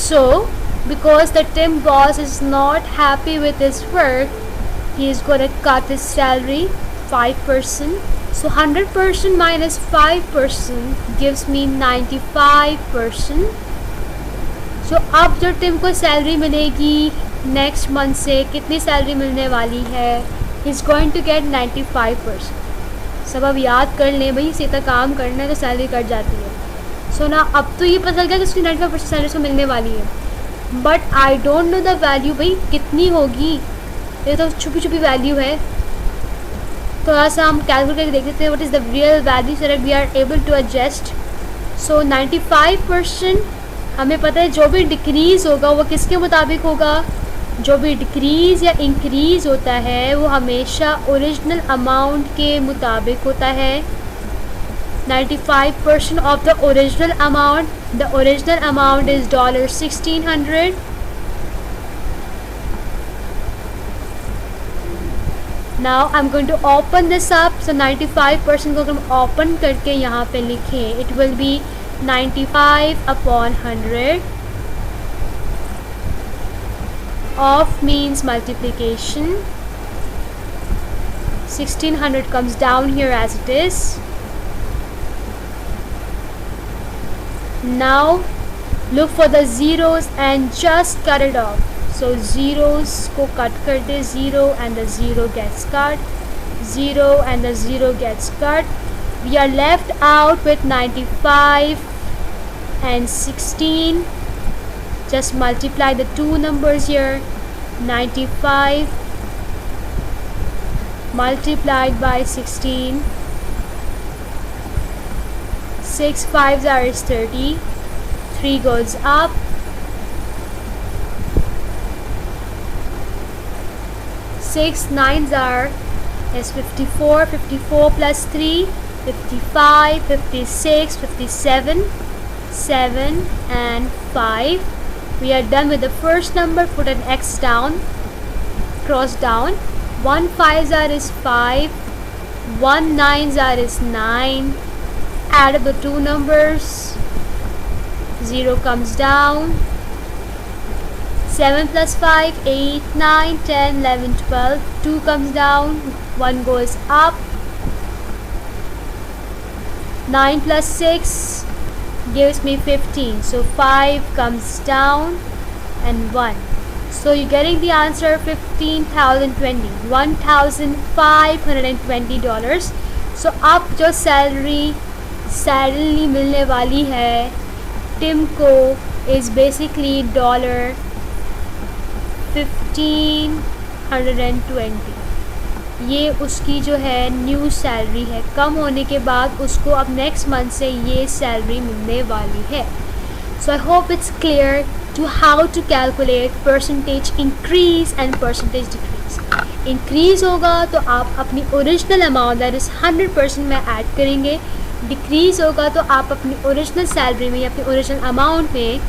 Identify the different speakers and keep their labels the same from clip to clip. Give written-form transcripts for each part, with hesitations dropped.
Speaker 1: So because the Tim boss is not happy with his work, he is going to cut his salary 5%. So 100% minus 5% gives me 95%. So अब जो Tim को salary मिलेगी next month से कितनी salary मिलने वाली है, is going to gate 95%. सब अब याद कर लें भाई, इसी तक काम करना है तो सैलरी कट जाती है. सो ना अब तो ये पता चल गया कि उसकी 95% सैलरी उसको मिलने वाली है, but I don't know the value. भाई कितनी होगी, ये तो छुपी छुपी वैल्यू है. थोड़ा सा हम कैलकुलेट करके देख लेते हैं what is the real value so that we are able to adjust. So 95% हमें पता है जो भी डिक्रीज़ होगा वो किसके मुताबिक होगा, जो भी डिक्रीज़ या इंक्रीज़ होता है वो हमेशा ओरिजिनल अमाउंट के मुताबिक होता है. 95% of the original amount. The original amount is $1,600. Now I'm going to open this up. So 95% को हम open करके यहाँ पे लिखें, it will be 95 upon 100. Of means multiplication. 1600 comes down here as it is. Now look for the zeros and just cut it off. So zeros को cut कर दे, 0 and the 0 gets cut, 0 and the 0 gets cut. We are left out with 95 and 16. Just multiply the two numbers here. 95 multiplied by 16. 6 5s are 30. 3 goes up. 6 9s are is 54. 54 plus 3, 55, 56, 57, 7 and 5. We are done with the first number. Put an X down, cross down. 1 5s are is 5. 1 9s are is 9. Add up the two numbers. 0 comes down. 7 plus 5, 8, 9, 10, 11, 12. 2 comes down. 1 goes up. 9 plus 6 gives me 15. So 5 comes down and 1. So you're getting the answer 15,020. $1,520. So अब जो salary मिलने वाली है Tim को is basically $1,520. ये उसकी जो है न्यू सैलरी है. कम होने के बाद उसको अब नेक्स्ट मंथ से ये सैलरी मिलने वाली है. So I hope it's clear to how to calculate percentage increase and percentage decrease. Increase होगा तो आप अपनी ओरिजिनल अमाउंट दैट इज़ 100% में ऐड करेंगे. डिक्रीज होगा तो आप अपनी ओरिजिनल सैलरी में या अपनी ओरिजिनल अमाउंट में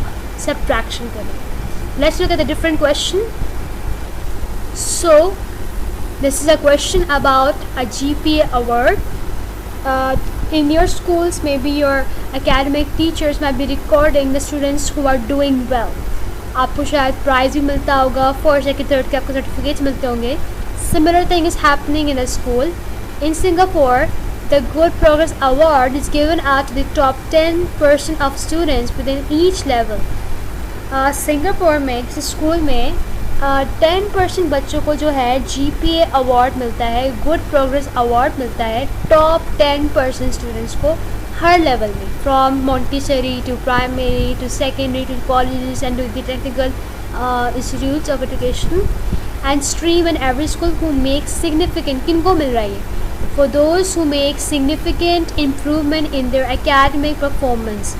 Speaker 1: सब्ट्रैक्शन करेंगे. Let's look at the different question. So this is a question about a GPA award. In your schools, maybe your academic teachers might be recording the students who are doing well. आपको शायद price भी मिलता होगा, first second third के आपको certificates मिलते होंगे. Similar thing is happening in a school. In Singapore, the Good Progress Award is given out to the top 10% of students within each level. Singapore में किसी स्कूल में 10% बच्चों को जो है GPA अवार्ड मिलता है, गुड प्रोग्रेस अवार्ड मिलता है टॉप 10% स्टूडेंट्स को हर लेवल में, from Montessori to primary to secondary to colleges and to the technical institutes of education and stream and every school who make significant. किन को मिल रहा है? For those who make significant improvement in their academic performance,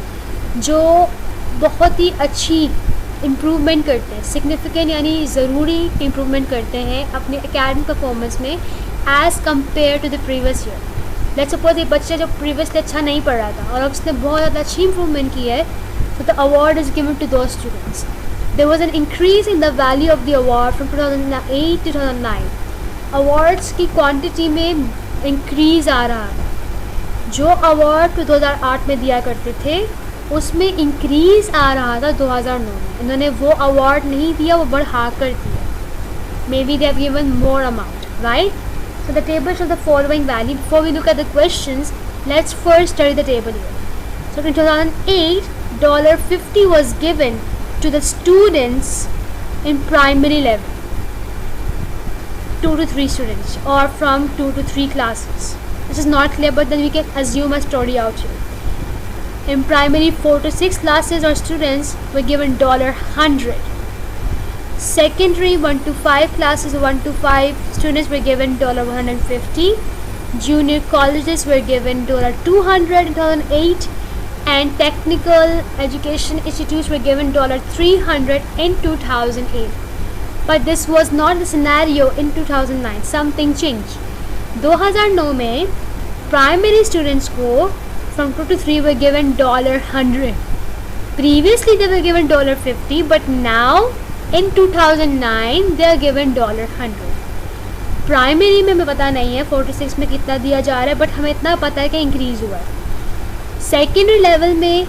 Speaker 1: जो बहुत ही अच्छी improvement करते हैं. सिग्निफिकेंट यानी ज़रूरी इम्प्रूवमेंट करते हैं अपने एकेडमिक परफॉर्मेंस में as compare to the previous year. Let's suppose एक बच्चा जो प्रीवियसली अच्छा नहीं पढ़ रहा था और अब उसने बहुत ज़्यादा अच्छी इम्प्रूवमेंट की है, तो the award is given to those students. There was an increase in the value of the award from 2008 to 2009. Awards की क्वान्टिटी में इंक्रीज़ आ रहा है. जो अवार्ड 2008 में दिया करते थे उसमें इंक्रीज़ आ रहा था 2009 में. इन्होंने वो अवार्ड नहीं दिया, वो बढ़ा कर दिया. Maybe they have given more amount, right? So the table show the following value. Before we look at the questions, let's first study the table here. So in 2008 $50 was given to the students in primary level, 2 to 3 students, or from 2 to 3 classes. This is not clear, but then we can assume a story out here. In primary 4 to 6 classes or students were given $100. Secondary 1 to 5 classes, 1 to 5 students were given $150. Junior colleges were given $200 in 2008, and technical education institutes were given $300 in 2008. But this was not the scenario in 2009. Something changed. 2009 में primary students को from 2 to 3 were given $100. Previously they were given $50, but now in 2009 they are given $100. Primary में हमें पता नहीं है 4 to 6 में कितना दिया जा रहा है, बट हमें इतना पता है कि इंक्रीज़ हुआ है. सेकेंडरी लेवल में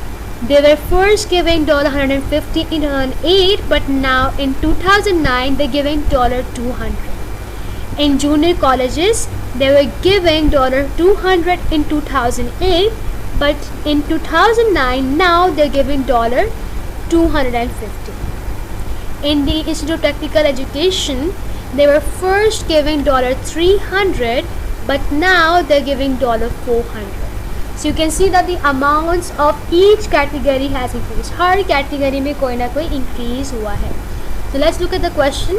Speaker 1: they were first giving $150 in 2008, but now in 2009 they're giving $200. In junior colleges they were giving $200 in 2008, but in 2009 now they're giving $250. In the Institute of Technical Education they were first giving $300, but now they're giving $400. So you can see that the amounts of each category has increased. Her category में कोई ना कोई increase हुआ है. So let's look at the question.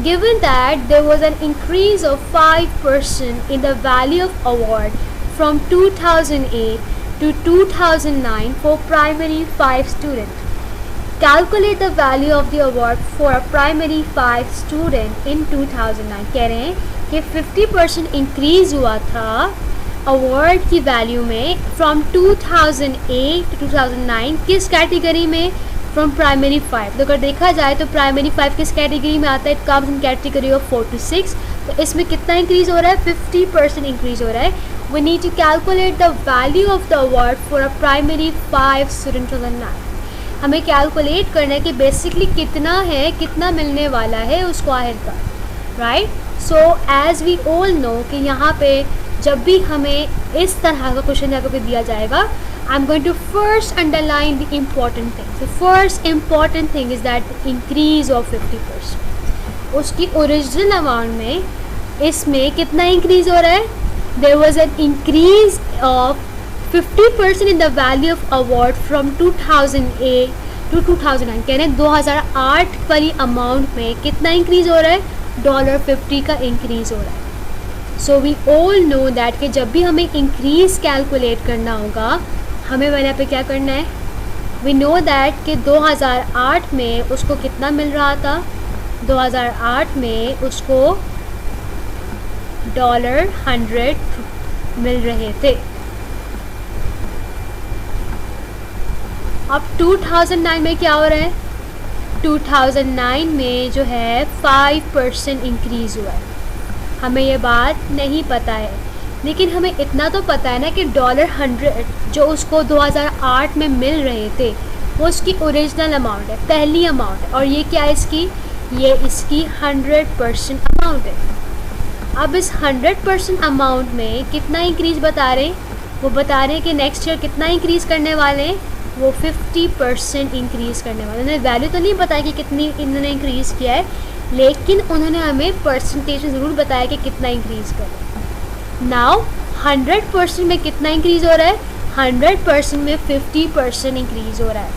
Speaker 1: Given that there was an increase of 5% in the value of award from 2008 to 2009 for primary 5 students, calculate the value of the award for a primary 5 student in 2009. कह रहे हैं कि 50% increase हुआ था award की value में from 2008 to 2009. किस category में? From primary 5. तो अगर देखा जाए तो प्राइमरी 5 किस कैटेगरी में आता है? It comes in category of 4 to 6. तो इसमें कितना इंक्रीज़ हो रहा है? 50% इंक्रीज़ हो रहा है. We need to calculate the value of the award for a primary 5 student 2009. हमें कैलकुलेट करना है कि बेसिकली कितना है, कितना मिलने वाला है उसको आखिरकार, right? So as we all know कि यहाँ पे जब भी हमें इस तरह का क्वेश्चन यहाँ पे दिया जाएगा, I am going to first underline the important thing. The first important thing is that increase of 50%. उसकी ओरिजिनल अमाउंट में इसमें कितना इंक्रीज हो रहा है? There was an increase of 50% in the value of award from 2008 to 2009. कह रहे हैं 2008 वाली अमाउंट में कितना इंक्रीज हो रहा है? $50 का इंक्रीज हो रहा है. So we all know that कि जब भी हमें इंक्रीज़ कैलकुलेट करना होगा, हमें यहाँ पे क्या करना है? वी नो दैट कि 2008 में उसको कितना मिल रहा था? 2008 में उसको $100 मिल रहे थे. अब 2009 में क्या हो रहा है? 2009 में जो है 5% इंक्रीज़ हुआ है. हमें ये बात नहीं पता है, लेकिन हमें इतना तो पता है ना कि $100 जो उसको 2008 में मिल रहे थे वो उसकी ओरिजिनल अमाउंट है, पहली अमाउंट है. और ये क्या है इसकी? ये इसकी 100% अमाउंट है. अब इस 100% अमाउंट में कितना इंक्रीज़ बता रहे हैं? वो बता रहे हैं कि नेक्स्ट ईयर कितना इंक्रीज़ करने वाले हैं? वो 50% इंक्रीज़ करने वाले. उन्होंने वैल्यू तो नहीं बताया कि कितनी इन्होंने इंक्रीज़ किया है, लेकिन उन्होंने हमें परसेंटेज ज़रूर बताया कि कितना इंक्रीज़ करें. नाउ 100% में कितना इंक्रीज़ हो रहा है? 100% में 50% इंक्रीज़ हो रहा है.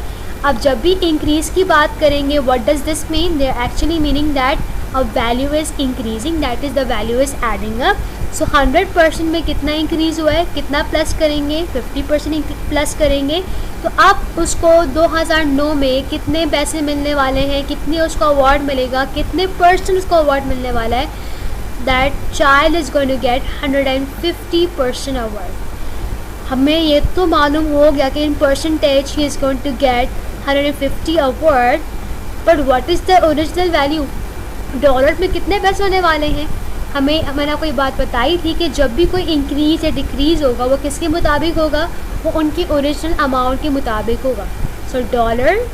Speaker 1: अब जब भी इंक्रीज़ की बात करेंगे, what does this mean? They are actually meaning that a value is increasing, that is the value is adding up. So 100% में कितना इंक्रीज़ हुआ है? कितना प्लस करेंगे? 50% प्लस करेंगे. तो अब उसको 2009 में कितने पैसे मिलने वाले हैं, कितने उसको अवार्ड मिलेगा, कितने परसेंट उसको अवार्ड मिलने वाला है? That child is going to get 150% award. हमें ये तो मालूम हो गया कि in percentage he is going to get 150 award, but what is the original value? Dollar में कितने पैसे होने वाले हैं? मैंने आपको ये बात बताई थी कि जब भी कोई इंक्रीज़ या डिक्रीज़ होगा वो किसके मुताबिक होगा, वो उनकी ओरिजिनल अमाउंट के मुताबिक होगा. सो डॉलर